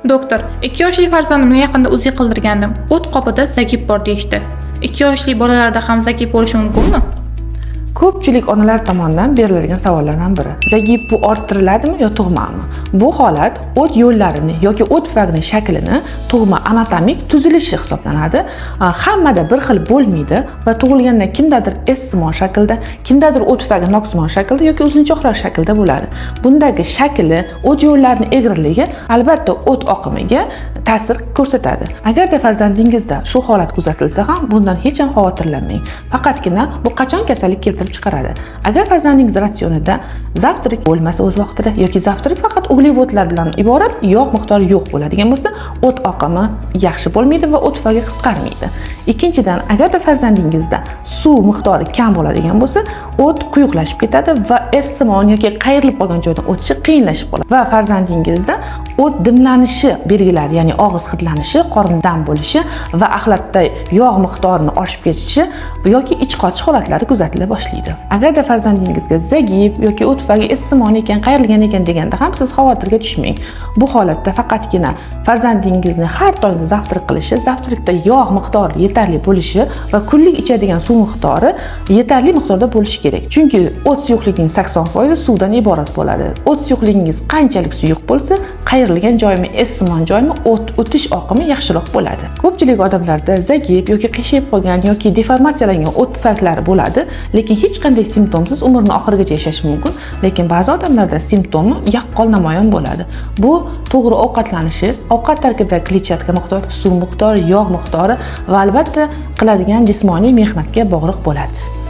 Doktor, 2 yoshli farzandimni yaqinda uziy qildirgandim. O't qopida zagib bor deyishdi. 2 yoshli bolalarda ham zagib bo'lishi mumkinmi? Ko'pchilik onalar tomonidan beriladigan savollardan biri. Zagib bu orttiriladimi yo tug'mami? Bu holat o't yo'llarini yoki o't tufagining shaklini tug'ma anatomik tuzilishi hisoblanadi. Hammada bir xil bo'lmaydi va tug'ilganda kimdadir S-simon shaklda, kimdadir o't tufagi noksimon shaklda yoki uzunchoqroq shaklda bo'ladi. Bundagi shakli, o't yo'llarining egriligi albatta o't oqimiga ta'sir ko'rsatadi. Agarda farzandingizda shu holat kuzatilsa ham bundan hech ham xavotirlanmang. Faqatgina bu qachon kasallik keltirib chiqaradi. Agar farzandingiz ratsionida zavtrik bo'lmasa o'z vaqtida yoki zavtrik faqat uglevodlar bilan iborat, yog' miqdori yo'q bo'ladigan bo'lsa, o't oqimi yaxshi bo'lmaydi va o't tufagi qisqarmaydi. Ikkinchidan, agarda farzandingizda suv miqdori kam bo'ladigan bo'lsa, o't quyuqlashib ketadi va S-simon yoki qayrilib qolgan joydan o'tishi qiyinlashib qoladi. Va farzandingizda o't dimlanishi belgilari, ya'ni og'iz hidlanishi, qorin dam bo'lishi va axlatda yog' miqdorini oshib ketishi yoki ich qochish holatlari kuzatila boshlaydi. Agarda farzandingizga zagib yoki o't tufagi S-simon ekan, qayrilgan ekan deganda ham siz xavotirga tushmang. Bu holatda faqatgina farzandingizni har doim zavtrik qilishi, zavtrikda yog' miqdori yetarli bo'lishi va kunlik ichadigan suv miqdori yetarli miqdorda bo'lishi kerak. Chunki o't suyuqligining 80% suvdan iborat bo'ladi. O't suyuqligingiz qanchalik suyuq bo'lsa, qayrilgan joymi, S-simon joymi o't o'tish oqimi yaxshiroq bo'ladi. Ko'pchilik odamlarda zagib yoki qiyshayib qolgan yoki deformatsiyalangan o't tufaklari bo'ladi, lekin hech qanday simptomsiz umrni oxirigacha yashash mumkin, lekin ba'zi odamlarda simptomi yaqqol namoyon bo'ladi. Bu to'g'ri ovqatlanishi, ovqat tarkibidagi kletchatka miqdori, suv miqdori, yog' miqdori va albatta qiladigan jismoniy mehnatga bog'liq bo'ladi.